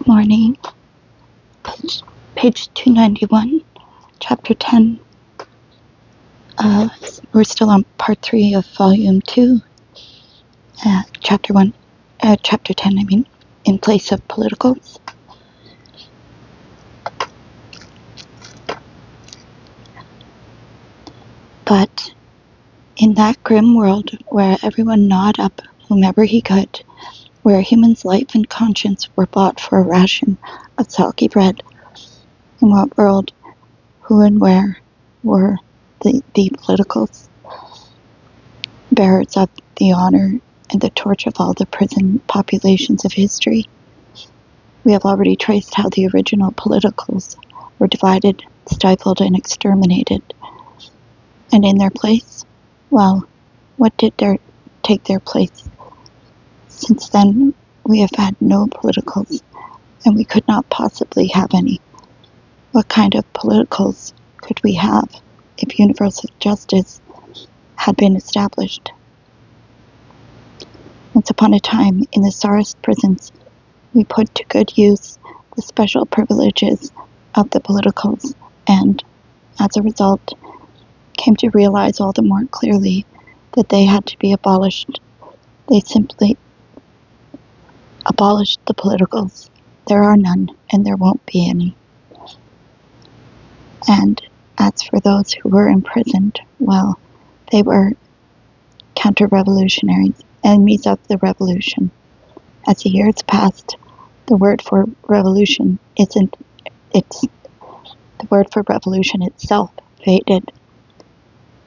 Good morning. Page 291, Chapter 10. We're still on Part 3 of Volume 2, Chapter 10, in place of politicals. But in that grim world where everyone gnawed up whomever he could, where a human's life and conscience were bought for a ration of soggy bread, in what world, who and where were the politicals, bearers of the honor and the torch of all the prison populations of history? We have already traced how the original politicals were divided, stifled, and exterminated. And in their place, well, what did take their place? Since then, we have had no politicals, and we could not possibly have any. What kind of politicals could we have if universal justice had been established? Once upon a time, in the Tsarist prisons, we put to good use the special privileges of the politicals, and, as a result, came to realize all the more clearly that they had to be abolished. They simply abolished the politicals. There are none, and there won't be any. And as for those who were imprisoned, well, they were counter-revolutionaries, enemies of the revolution. As the years passed, the word for revolution itself faded.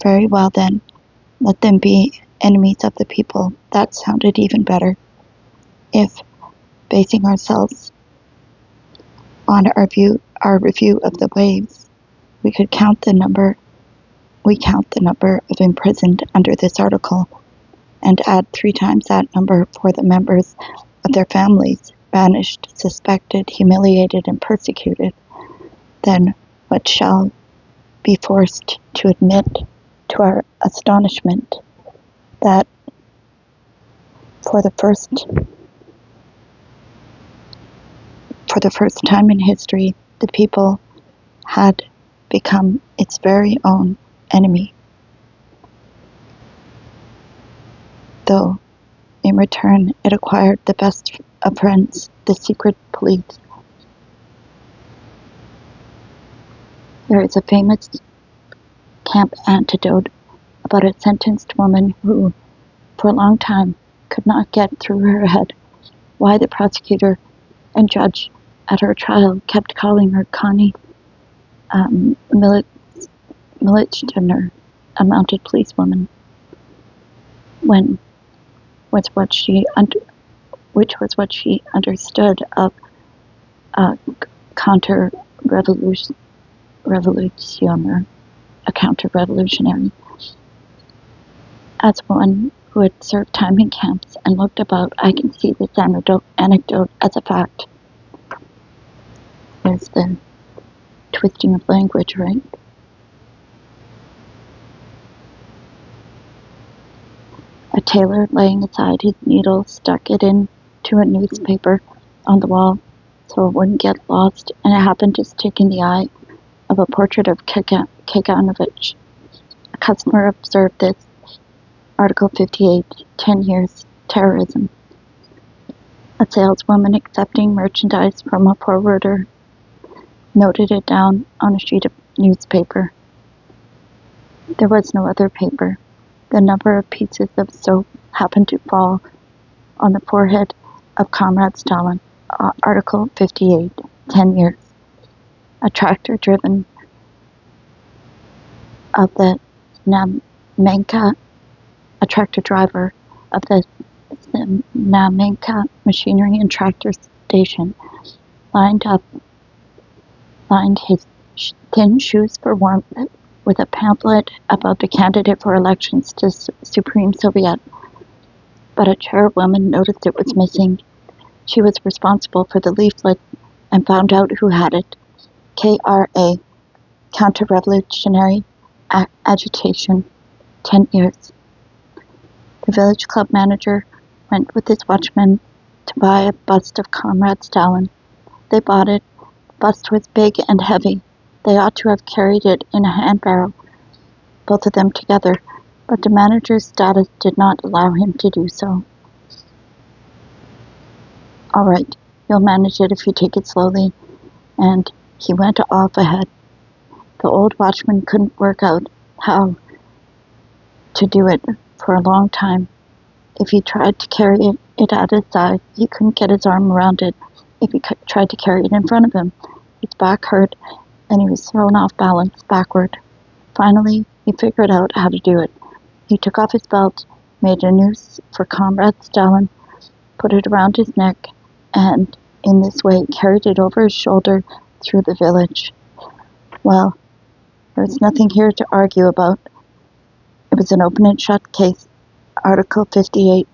Very well then, let them be enemies of the people. That sounded even better. If, basing ourselves on our review of the waves, we count the number of imprisoned under this article, and add 3 times that number for the members of their families, banished, suspected, humiliated, and persecuted, then what shall be forced to admit to our astonishment that for the first time in history, the people had become its very own enemy. Though, in return, it acquired the best of friends, the secret police. There is a famous camp anecdote about a sentenced woman who, for a long time, could not get through her head why the prosecutor and judge at her trial kept calling her Connie Militchener, a mounted policewoman, which was what she understood of counter-revolutionary. As one who had served time in camps and looked about, I can see this anecdote as a fact. There's the twisting of language, right? A tailor, laying aside his needle, stuck it into a newspaper on the wall so it wouldn't get lost, and it happened to stick in the eye of a portrait of Kaganovich. A customer observed this. Article 58, 10 years, terrorism. A saleswoman accepting merchandise from a forwarder noted it down on a sheet of newspaper. There was no other paper. The number of pieces of soap happened to fall on the forehead of Comrade Stalin. Article 58, 10 years. A tractor driven of the a tractor driver of the Znamenka Machinery and Tractor Station lined his thin shoes for warmth with a pamphlet about the candidate for elections to Supreme Soviet. But a chairwoman noticed it was missing. She was responsible for the leaflet and found out who had it. KRA, Counter-Revolutionary Agitation, 10 years. The village club manager went with his watchman to buy a bust of Comrade Stalin. they bought it, the bust was big and heavy. They ought to have carried it in a hand barrow, both of them together, but the manager's status did not allow him to do so. "All right, you'll manage it if you take it slowly," and he went off ahead. The old watchman couldn't work out how to do it for a long time. If he tried to carry it at his side, he couldn't get his arm around it. If he tried to carry it in front of him, his back hurt, and he was thrown off balance backward. Finally, he figured out how to do it. He took off his belt, made a noose for Comrade Stalin, put it around his neck, and in this way carried it over his shoulder through the village. Well, there was nothing here to argue about. It was an open and shut case. Article 58,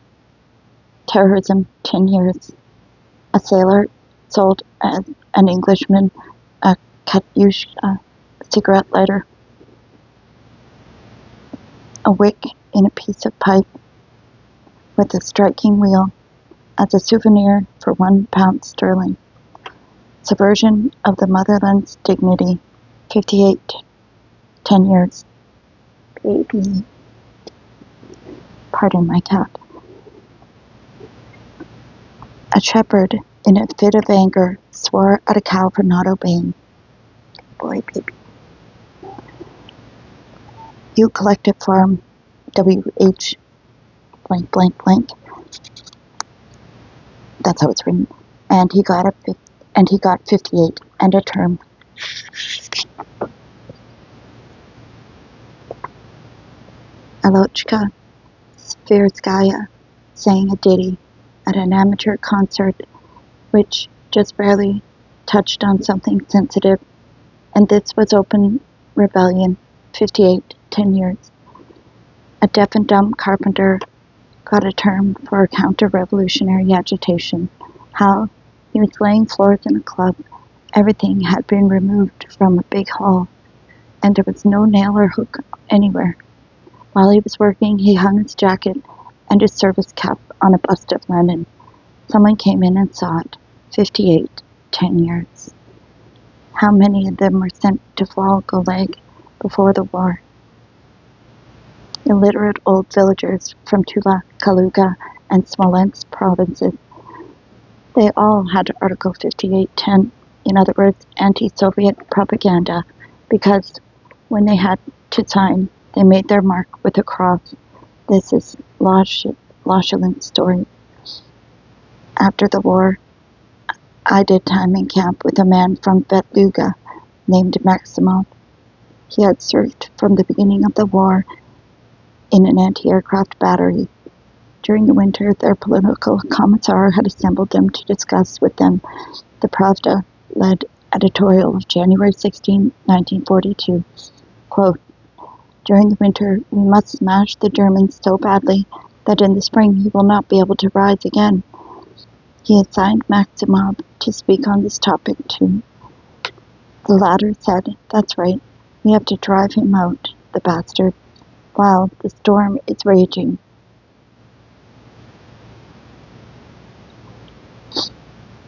terrorism, 10 years. A sailor sold an Englishman a Katyusha cigarette lighter, a wick in a piece of pipe with a striking wheel as a souvenir for £1 sterling. Subversion of the motherland's dignity, 58, 10 years. Baby. Pardon my cat. A shepherd, in a fit of anger, swore at a cow for not obeying. Boy, baby. You collective farm, WH blank blank blank. That's how it's written. And he got 58 and a term. Alochka Svirskaya sang a ditty at an amateur concert which just barely touched on something sensitive, and this was open rebellion, 58, 10 years. A deaf and dumb carpenter got a term for a counter-revolutionary agitation. How? He was laying floors in a club. Everything had been removed from a big hall, and there was no nail or hook anywhere. While he was working, he hung his jacket and his service cap on a bust of Lenin. Someone came in and saw it. 58, 10 years. How many of them were sent to Vol.2 before the war? Illiterate old villagers from Tula, Kaluga, and Smolensk provinces. They all had Article 58.10, in other words, anti-Soviet propaganda, because when they had to sign, they made their mark with a cross. This is Loshelin's story. After the war, I did time in camp with a man from Vetluga named Maximov. He had served from the beginning of the war in an anti-aircraft battery. During the winter, their political commissar had assembled them to discuss with them the Pravda-led editorial of January 16, 1942. Quote, "During the winter, we must smash the Germans so badly that in the spring he will not be able to rise again." He assigned Maximov to speak on this topic too. The latter said, "That's right, we have to drive him out, the bastard, while the storm is raging."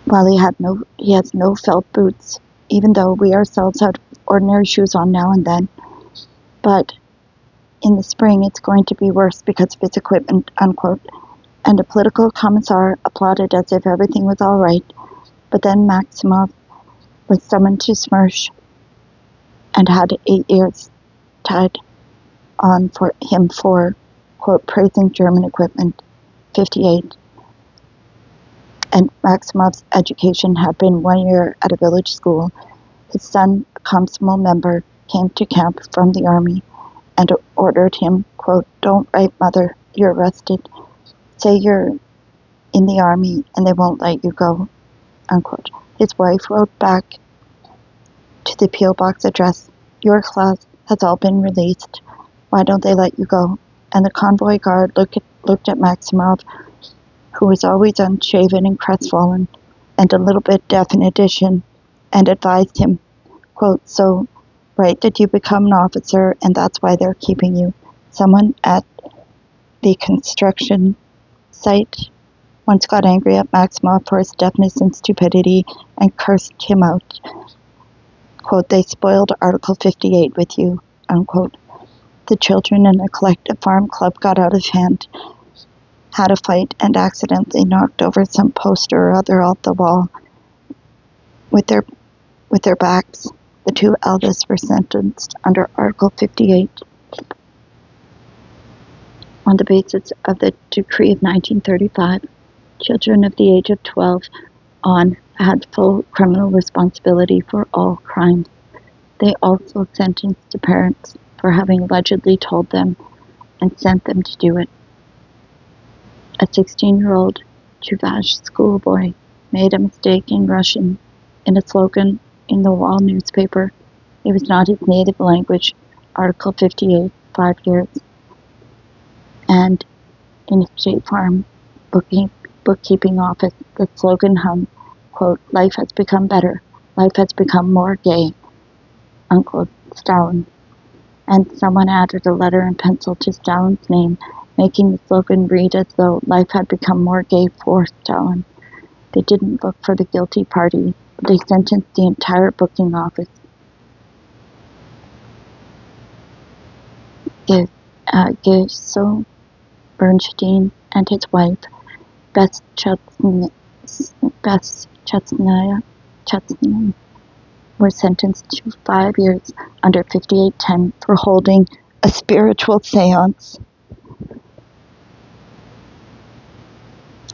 While he has no felt boots, even though we ourselves have ordinary shoes on now and then. But in the spring it's going to be worse because of his equipment, unquote. And a political commissar applauded as if everything was all right. But then Maximov was summoned to Smersh and had 8 years tied on for him for, quote, praising German equipment, 58. And Maximov's education had been 1 year at a village school. His son, a Komsomol member, came to camp from the army and ordered him, quote, "Don't write, mother, you're arrested. Say you're in the army and they won't let you go," unquote. His wife wrote back to the P.O. Box address, "Your class has all been released. Why don't they let you go?" And the convoy guard looked at Maximov, who was always unshaven and crestfallen, and a little bit deaf in addition, and advised him, quote, "So, write that you become an officer and that's why they're keeping you. Someone at the construction site once got angry at Maximov for his deafness and stupidity and cursed him out. Quote, "They spoiled Article 58 with you," unquote. The children in a collective farm club got out of hand, had a fight, and accidentally knocked over some poster or other off the wall. With their backs, the two eldest were sentenced under Article 58 on the basis of the decree of 1935. Children of the age of 12 on had full criminal responsibility for all crimes. They also sentenced the parents for having allegedly told them and sent them to do it. A 16-year-old Chuvash schoolboy made a mistake in Russian in a slogan in the wall newspaper. It was not his native language, Article 58, 5 years. And in a State Farm bookkeeping office, the slogan hung, quote, "Life has become better. Life has become more gay," unquote, Stalin. And someone added a letter in pencil to Stalin's name, making the slogan read as though life had become more gay for Stalin. They didn't look for the guilty party, but they sentenced the entire booking office. Geso Bernstein and his wife, Beth Ch10, were sentenced to 5 years under 5810 for holding a spiritual seance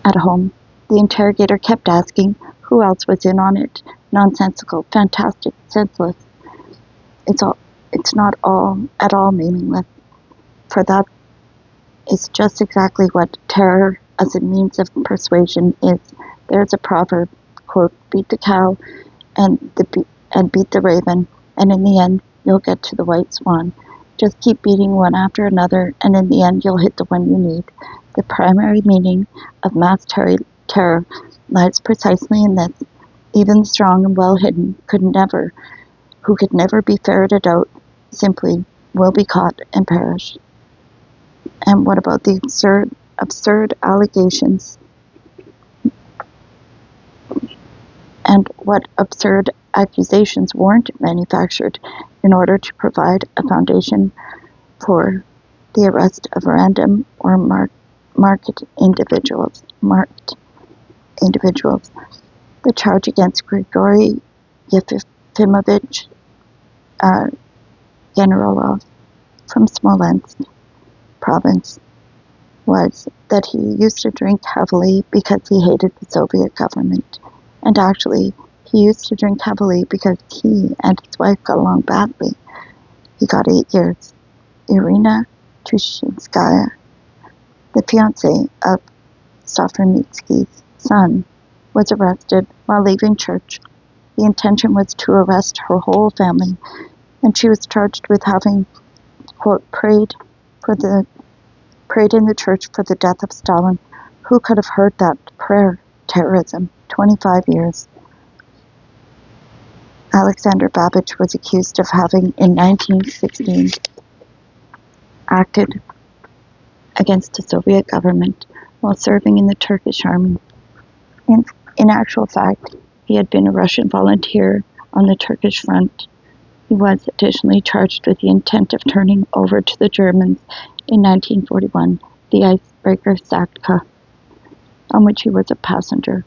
at home. The interrogator kept asking who else was in on it. Nonsensical, fantastic, senseless. It's not at all meaningless, for that is just exactly what terror as a means of persuasion is. There's a proverb, quote, "Beat the cow and beat the raven, and in the end you'll get to the white swan. Just keep beating one after another, and in the end you'll hit the one you need." The primary meaning of mass terror lies precisely in this. Even the strong and well-hidden who could never be ferreted out, simply will be caught and perish. And what about the absurd allegations? And what absurd accusations weren't manufactured in order to provide a foundation for the arrest of random or marked individuals. The charge against Grigory Yefimovich Generalov from Smolensk province was that he used to drink heavily because he hated the Soviet government. And actually, he used to drink heavily because he and his wife got along badly. He got 8 years. Irina Tushinskaya, the fiancée of Sofronitsky's son, was arrested while leaving church. The intention was to arrest her whole family, and she was charged with having, quote, prayed in the church for the death of Stalin. Who could have heard that prayer? Terrorism. 25 years. Alexander Babbage was accused of having, in 1916, acted against the Soviet government while serving in the Turkish army. In actual fact, he had been a Russian volunteer on the Turkish front. He was additionally charged with the intent of turning over to the Germans in 1941 the icebreaker Saktka, on which he was a passenger,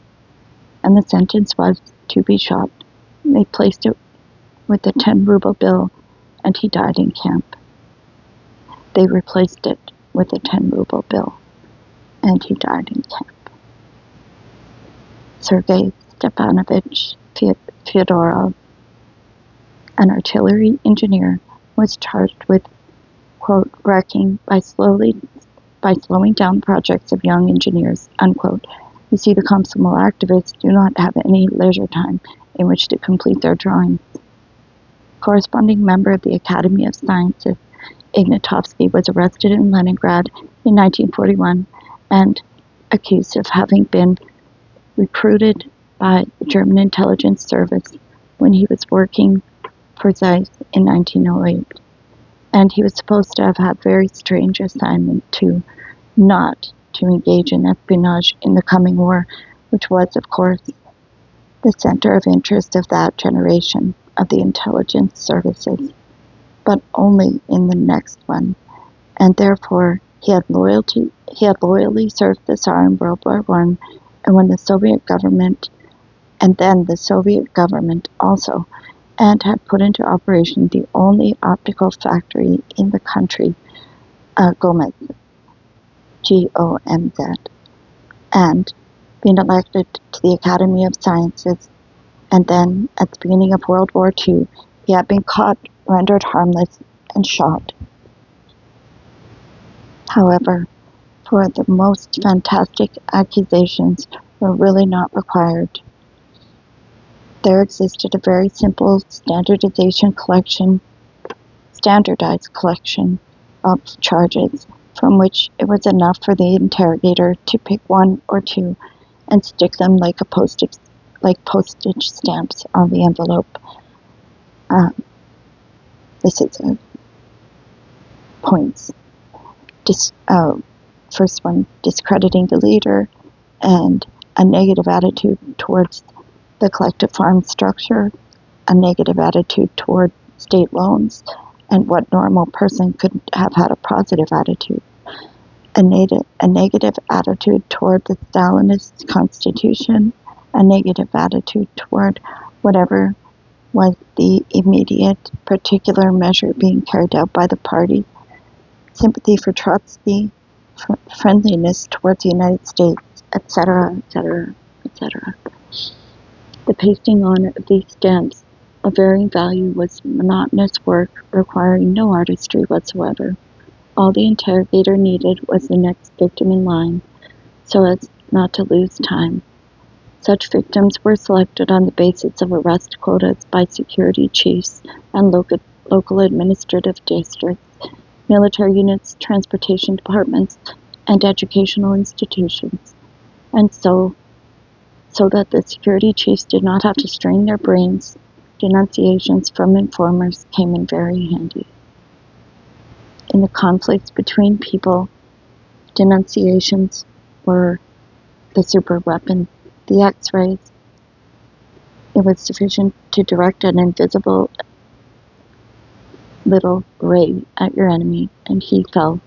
and the sentence was to be shot. They placed it with a 10-ruble bill, and he died in camp. They replaced it with a 10-ruble bill, and he died in camp. Sergei Stepanovich Fyodorov, an artillery engineer, was charged with, quote, wrecking by slowing down projects of young engineers, unquote. You see, the Komsomol activists do not have any leisure time in which to complete their drawings. Corresponding member of the Academy of Sciences, Ignatovsky, was arrested in Leningrad in 1941 and accused of having been recruited by the German intelligence service when he was working for Zeiss in 1908. And he was supposed to have had very strange assignment to not to engage in espionage in the coming war, which was, of course, the center of interest of that generation of the intelligence services, but only in the next one, and therefore he had loyally served the Tsar in World War I, and when the Soviet government, and then the Soviet government also, and had put into operation the only optical factory in the country, GOMZ, G-O-M-Z, and been elected to the Academy of Sciences, and then, at the beginning of World War II, he had been caught, rendered harmless, and shot. However, for the most fantastic accusations were really not required. There existed a very simple standardized collection of charges from which it was enough for the interrogator to pick one or two and stick them like postage stamps on the envelope. This is points. First one, discrediting the leader, and a negative attitude towards the collective farm structure, a negative attitude toward state loans, and what normal person could have had a positive attitude. A negative attitude toward the Stalinist constitution, a negative attitude toward whatever was the immediate particular measure being carried out by the party, sympathy for Trotsky, friendliness towards the United States, etc., etc., etc. The pasting on of these stamps of varying value was monotonous work requiring no artistry whatsoever. All the interrogator needed was the next victim in line, so as not to lose time. Such victims were selected on the basis of arrest quotas by security chiefs and local administrative districts, military units, transportation departments, and educational institutions, and so that the security chiefs did not have to strain their brains, denunciations from informers came in very handy. In the conflicts between people, denunciations were the super weapon, the X-rays. It was sufficient to direct an invisible little ray at your enemy, and he fell,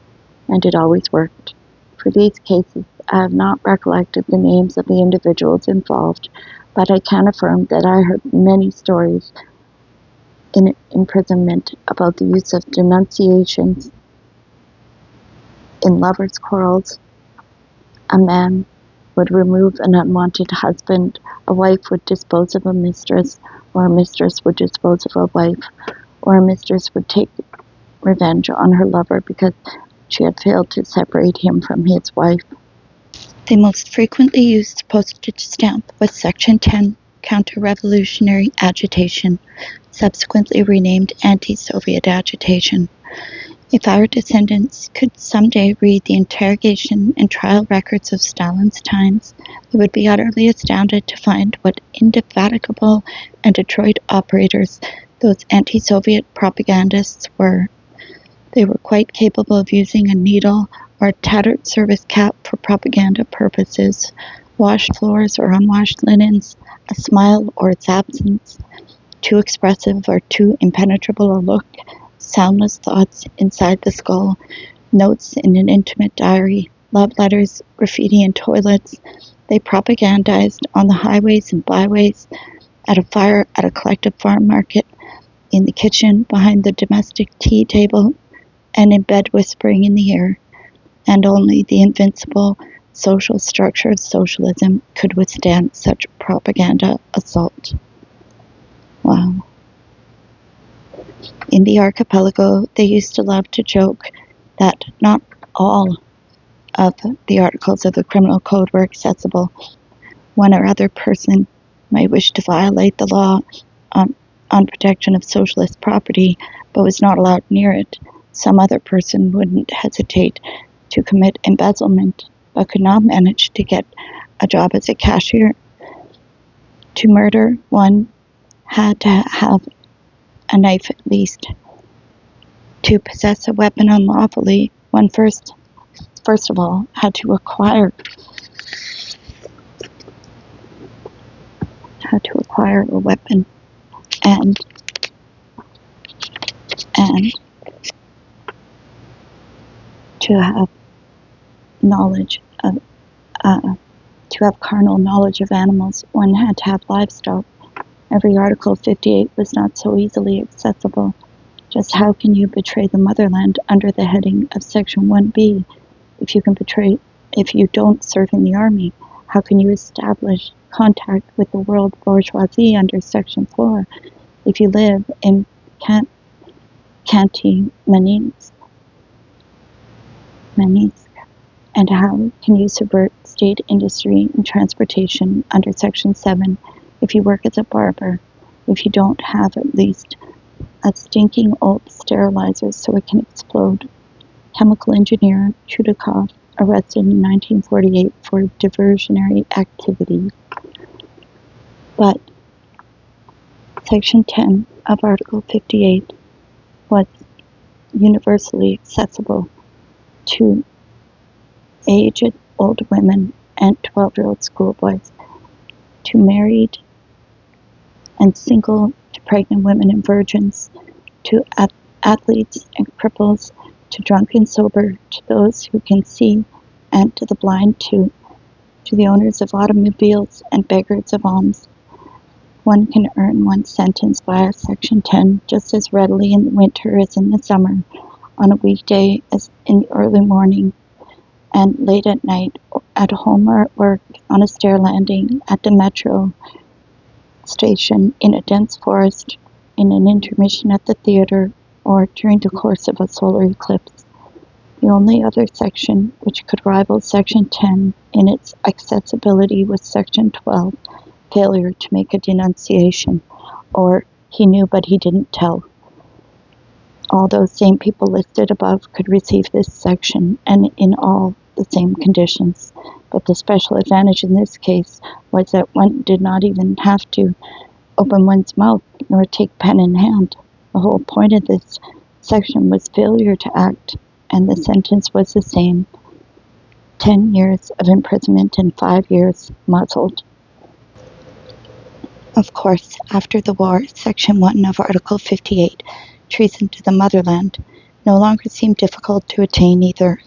and it always worked. For these cases, I have not recollected the names of the individuals involved, but I can affirm that I heard many stories in imprisonment about the use of denunciations in lovers' quarrels. A man would remove an unwanted husband, a wife would dispose of a mistress, or a mistress would dispose of a wife, or a mistress would take revenge on her lover because she had failed to separate him from his wife. The most frequently used postage stamp was Section 10, counter-revolutionary agitation, subsequently renamed anti-Soviet agitation. If our descendants could someday read the interrogation and trial records of Stalin's times, they would be utterly astounded to find what indefatigable and adroit operators those anti-Soviet propagandists were. They were quite capable of using a needle or a tattered service cap for propaganda purposes, washed floors or unwashed linens, a smile or its absence, too expressive or too impenetrable a look, soundless thoughts inside the skull, notes in an intimate diary, love letters, graffiti in toilets. They propagandized on the highways and byways, at a fire at a collective farm market, in the kitchen, behind the domestic tea table, and in bed whispering in the ear. And only the invincible social structure of socialism could withstand such propaganda assault. Wow. In the archipelago, they used to love to joke that not all of the articles of the criminal code were accessible. One or other person might wish to violate the law on protection of socialist property, but was not allowed near it. Some other person wouldn't hesitate to commit embezzlement, but could not manage to get a job as a cashier. To murder, one had to have a knife at least. To possess a weapon unlawfully, one first first of all, had to acquire a weapon and to have knowledge of to have carnal knowledge of animals, one had to have livestock. Every Article 58 was not so easily accessible. Just how can you betray the motherland under the heading of Section 1B? If you don't serve in the army, how can you establish contact with the world bourgeoisie under Section 4? If you live in Manise, and how can you subvert state industry and transportation under Section 7 if you work as a barber, if you don't have at least a stinking old sterilizer so it can explode? Chemical engineer Chudakov, arrested in 1948 for diversionary activity. But Section 10 of Article 58 was universally accessible to aged old women and 12-year-old schoolboys, to married and single, to pregnant women and virgins, to athletes and cripples, to drunk and sober, to those who can see, and to the blind too, to the owners of automobiles and beggars of alms. One can earn one's sentence via Section 10 just as readily in the winter as in the summer, on a weekday as in the early morning, and late at night, at home or at work, on a stair landing, at the metro station, in a dense forest, in an intermission at the theater, or during the course of a solar eclipse. The only other section which could rival Section 10 in its accessibility was Section 12, failure to make a denunciation, or he knew but he didn't tell. All those same people listed above could receive this section, and in all the same conditions, but the special advantage in this case was that one did not even have to open one's mouth nor take pen in hand. The whole point of this section was failure to act, and the sentence was the same: 10 years of imprisonment and 5 years muzzled. Of course, after the war, Section 1 of Article 58, treason to the motherland, no longer seemed difficult to attain either.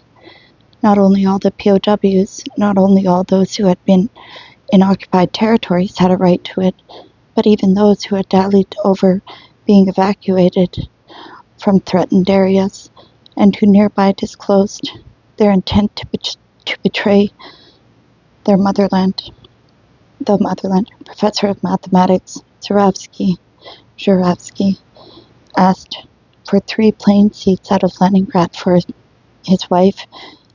Not only all the POWs, not only all those who had been in occupied territories had a right to it, but even those who had dallied over being evacuated from threatened areas, and who nearby disclosed their intent to betray their motherland. The motherland. Professor of mathematics Zhuravsky asked for 3 plane seats out of Leningrad for his wife,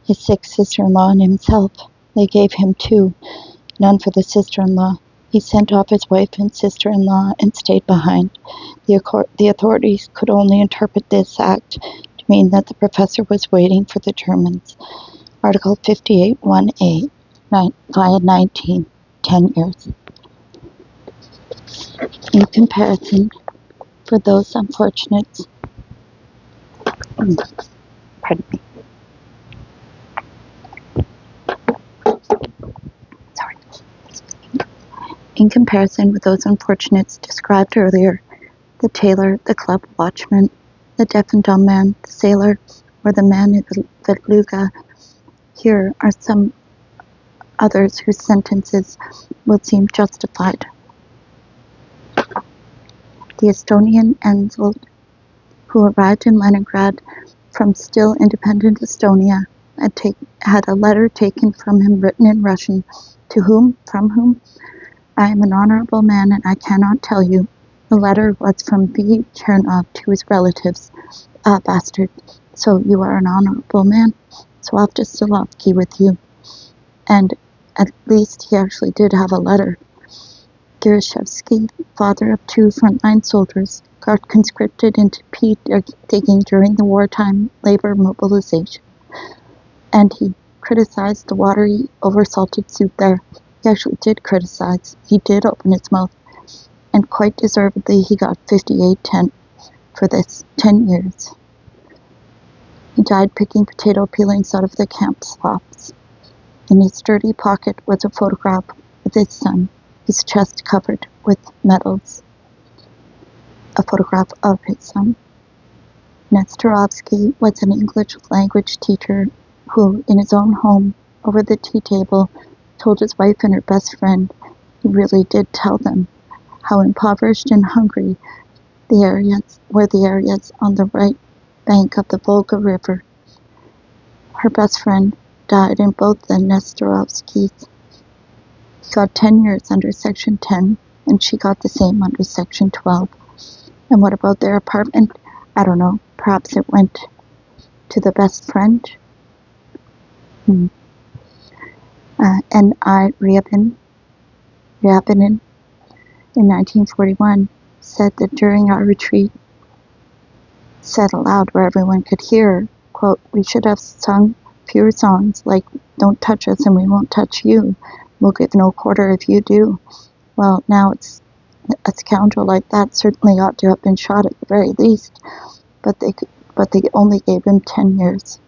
his sick sister-in-law, and himself. They gave him 2, none for the sister-in-law. He sent off his wife and sister-in-law and stayed behind. The authorities could only interpret this act to mean that the professor was waiting for the Germans. Article 58, 1a, via 19, 10 years. In comparison, for those unfortunates, pardon me, in comparison with those unfortunates described earlier, the tailor, the club watchman, the deaf and dumb man, the sailor, or the man in the beluga, here are some others whose sentences will seem justified. The Estonian Ensel, who arrived in Leningrad from still independent Estonia, had a letter taken from him written in Russian, from whom, I am an honorable man and I cannot tell you. The letter was from V. Chernov to his relatives. Ah, bastard, so you are an honorable man? So I'll just Solovsky with you. And at least he actually did have a letter. Girishevsky, father of 2 frontline soldiers, got conscripted into peat digging during the wartime labor mobilization. And he criticized the watery, oversalted soup there. He actually did criticize. He did open his mouth. And quite deservedly, he got 58-10 for this, 10 years. He died picking potato peelings out of the camp slops. In his sturdy pocket was a photograph of his son, his chest covered with medals. A photograph of his son. Nestorovsky was an English language teacher who, in his own home, over the tea table, told his wife and her best friend, he really did tell them, how impoverished and hungry the areas on the right bank of the Volga River. Her best friend died in both the Nestorovskys. He got 10 years under Section 10, and she got the same under Section 12. And what about their apartment? I don't know. Perhaps it went to the best friend? N.I. Ryabinin, in 1941, said that during our retreat, said aloud where everyone could hear, quote, "We should have sung pure songs like 'Don't touch us and we won't touch you. We'll give no quarter if you do.' Well, now a scoundrel like that certainly ought to have been shot at the very least, but they only gave him 10 years.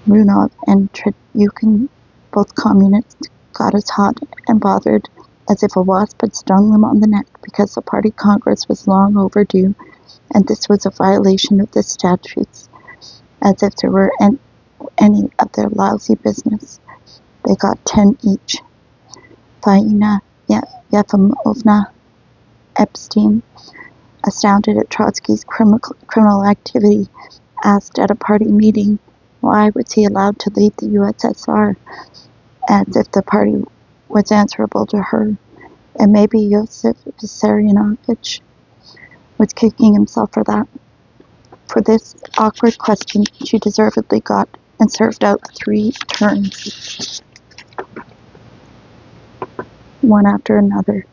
Runov and Tretyukin, both communists, got as hot and bothered as if a wasp had stung them on the neck because the party congress was long overdue, and this was a violation of the statutes, as if there were any of their lousy business. They got 10 each. Faina Yefimovna Epstein, astounded at Trotsky's criminal activity, asked at a party meeting why was he allowed to leave the USSR, as if the party was answerable to her, and maybe Yosef Vissarionovich was kicking himself for that. For this awkward question, she deservedly got and served out 3 terms, one after another,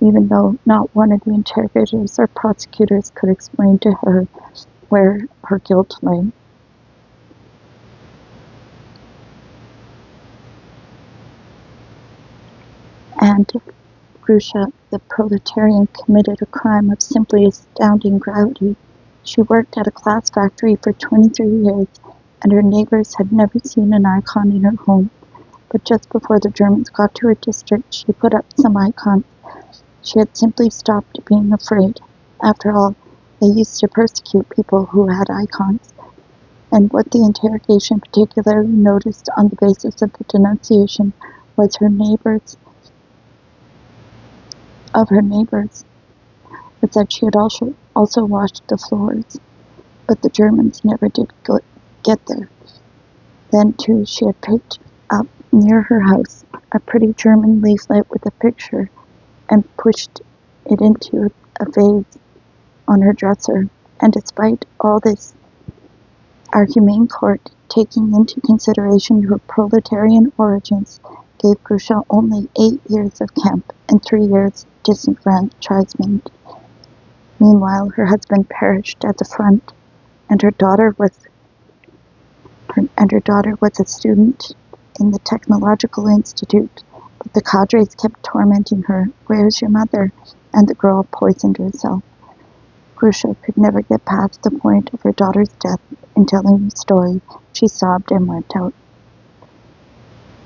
even though not one of the interrogators or prosecutors could explain to her where her guilt lay. And Grusha, the proletarian, committed a crime of simply astounding gravity. She worked at a glass factory for 23 years, and her neighbors had never seen an icon in her home. But just before the Germans got to her district, she put up some icons. She had simply stopped being afraid. After all, they used to persecute people who had icons. And what the interrogation particularly noticed on the basis of the denunciation was her neighbors, was that she had also washed the floors. But the Germans never did get there. Then, too, she had picked up near her house a pretty German leaflet with a picture and pushed it into a vase on her dresser. And despite all this, our humane court, taking into consideration her proletarian origins, gave Grusha only 8 years of camp and 3 years disenfranchisement. Meanwhile, her husband perished at the front, and her daughter was a student in the Technological Institute. But the cadres kept tormenting her. "Where's your mother?" And the girl poisoned herself. Grusha could never get past the point of her daughter's death. In telling the story, she sobbed and went out.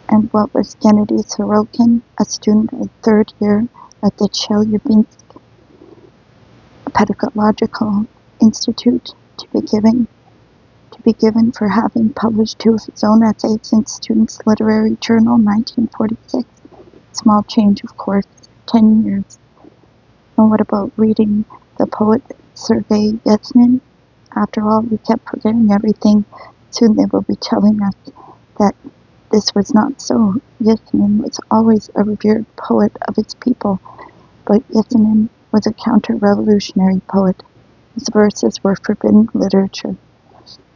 And what was Gennady Sorokin, a student of 3rd year at the Chelyabinsk Pedagogical Institute, to be given for having published 2 of his own essays in Students' Literary Journal, 1946. Small change, of course, 10 years. And what about reading the poet Sergei Yesenin? After all, we kept forgetting everything. Soon they will be telling us that this was not so. Yesenin was always a revered poet of his people, but Yesenin was a counter-revolutionary poet. His verses were forbidden literature.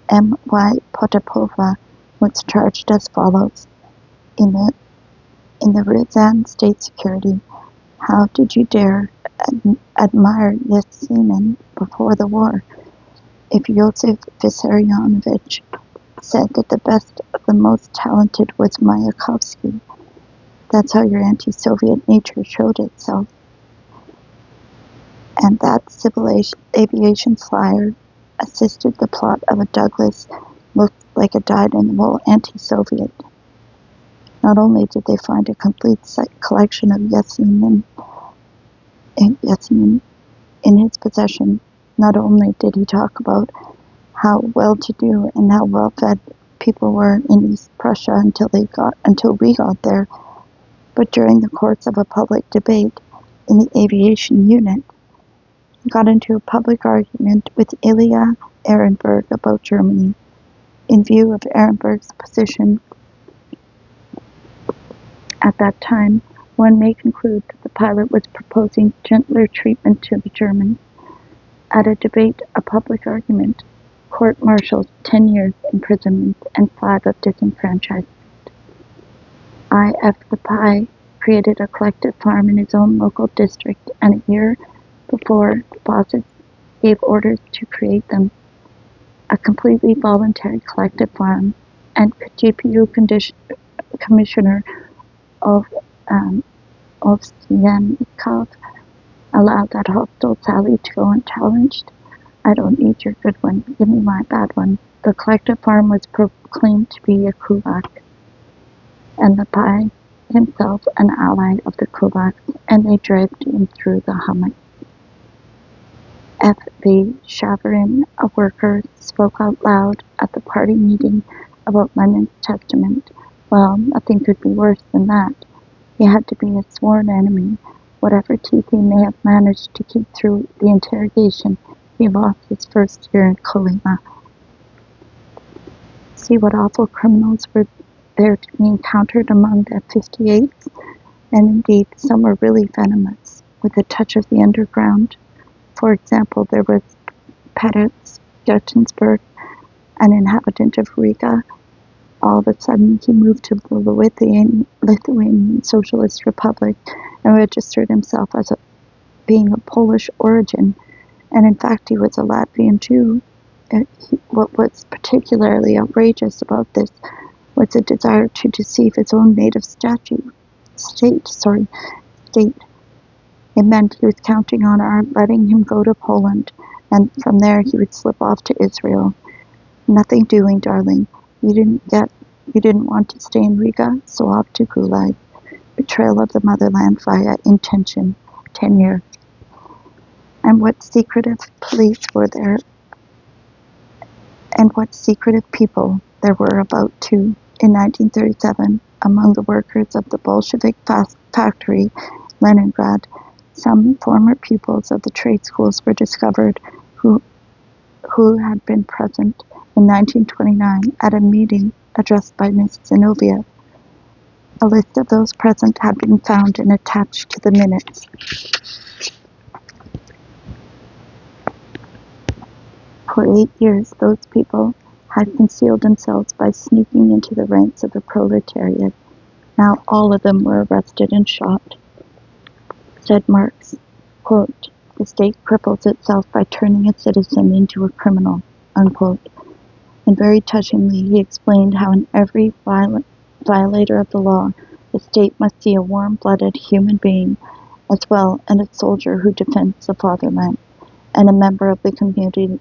M.Y. Potapova was charged as follows. In the Ryazan State Security, how did you dare admire Yesenin before the war? If Yosef Vissarionovich said that the best of the most talented was Mayakovsky, that's how your anti-Soviet nature showed itself. And that civil aviation flyer assisted the plot of a Douglas looked like a dyed-in-the-wool anti-Soviet. Not only did they find a complete collection of Yesenin in his possession, not only did he talk about how well-to-do and how well-fed people were in East Prussia until we got there, but during the course of a public debate in the aviation unit, he got into a public argument with Ilya Averbakh about Germany. In view of Averbach's position at that time, one may conclude that the pilot was proposing gentler treatment to the Germans. At a debate, a public argument, court-martialed, 10 years imprisonment, and 5 of disenfranchisement. I.F. the Pi created a collective farm in his own local district, and a year before, the bosses gave orders to create them. A completely voluntary collective farm, and GPU Commissioner of Ovsyannikov allowed that hostile sally to go unchallenged. I don't need your good one, give me my bad one. The collective farm was proclaimed to be a kulak, and the Pi himself an ally of the kulaks, and they dragged him through the hummock. F.V. Shavarin, a worker, spoke out loud at the party meeting about Lenin's testament. Well, nothing could be worse than that. He had to be a sworn enemy. Whatever teeth he may have managed to keep through the interrogation, he lost his first year in Kolyma. See what awful criminals were there to be encountered among the 58s, and indeed some were really venomous, with a touch of the underground. For example, there was Peters Gertensberg, an inhabitant of Riga. All of a sudden, he moved to the Lithuanian Socialist Republic and registered himself as being of Polish origin, and in fact he was a Latvian Jew. What was particularly outrageous about this was a desire to deceive his own native state. It meant he was counting on our letting him go to Poland, and from there he would slip off to Israel. Nothing doing, darling. You didn't want to stay in Riga, so off to GULag. Betrayal of the motherland via intention. 10 years. And what secretive police were there, and what secretive people there were about too. In 1937, among the workers of the Bolshevik factory, Leningrad, some former pupils of the trade schools were discovered who had been present in 1929 at a meeting addressed by Ms. Zinoviev. A list of those present had been found and attached to the minutes. For 8 years, those people had concealed themselves by sneaking into the ranks of the proletariat. Now all of them were arrested and shot. Said Marx, quote, "The state cripples itself by turning a citizen into a criminal," unquote. And very touchingly, he explained how in every violator of the law, the state must see a warm-blooded human being as well, and a soldier who defends the fatherland, and a member of the community,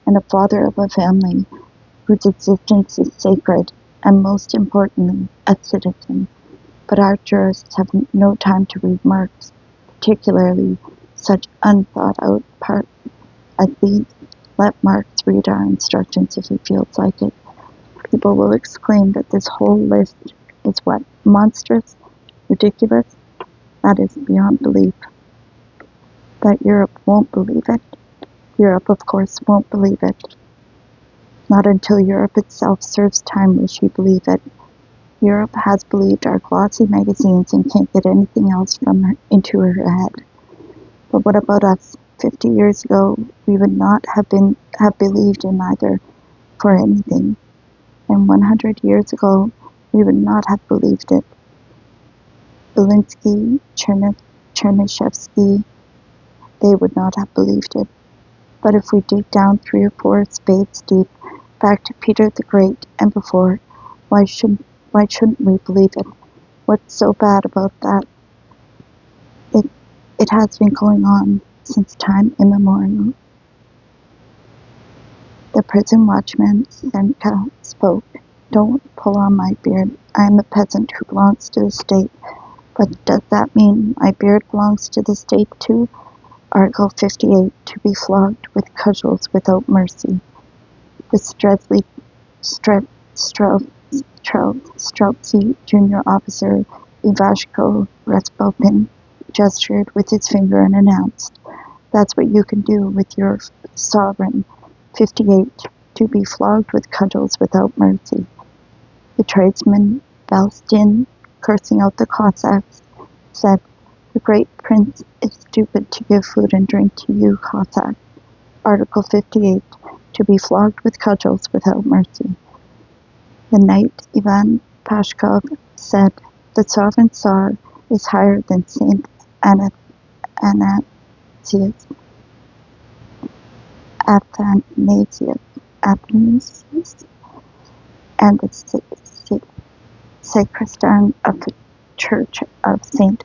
and a father of a family whose existence is sacred, and most importantly, a citizen. But our jurists have no time to read Marx, particularly such unthought-out parts as these. Let Marx read our instructions if he feels like it. People will exclaim that this whole list is what? Monstrous? Ridiculous? That is beyond belief. That Europe won't believe it? Europe, of course, won't believe it. Not until Europe itself serves time will she believe it. Europe has believed our glossy magazines and can't get anything else into her head. But what about us? 50 years ago, we would not have believed in either for anything. And 100 years ago, we would not have believed it. Belinsky, Chernyshevsky, they would not have believed it. But if we dig down 3 or 4 spades deep, back to Peter the Great and before, why shouldn't we believe it? What's so bad about that? It has been going on since time immemorial. The prison watchman, Senka, spoke. Don't pull on my beard. I am a peasant who belongs to the state. But does that mean my beard belongs to the state too? Article 58, to be flogged with cudgels without mercy. The Streltsy junior officer, Ivashko Raspopin, gestured with his finger and announced, "That's what you can do with your sovereign." 58, to be flogged with cudgels without mercy. The tradesman, Balstin, cursing out the Cossacks, said, "The great prince is stupid to give food and drink to you, Cossack." Article 58, to be flogged with cudgels without mercy. The knight Ivan Pashkov said, "The sovereign Tsar is higher than Saint Athanasius, and the sacristan of the Church of Saint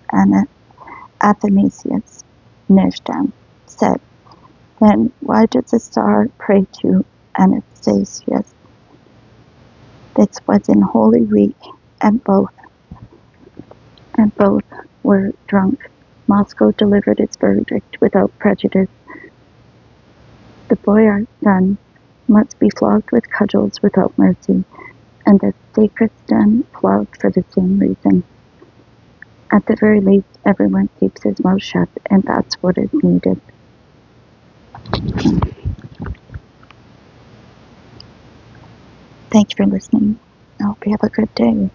Athanasius, Nizhdan, said, "Then why does the Tsar pray to Anastasius?" This was in Holy Week, and both were drunk. Moscow delivered its verdict without prejudice. The boyar's son must be flogged with cudgels without mercy, and the sacristan flogged for the same reason. At the very least, everyone keeps his mouth shut, and that's what is needed. Thank you for listening. I hope you have a good day.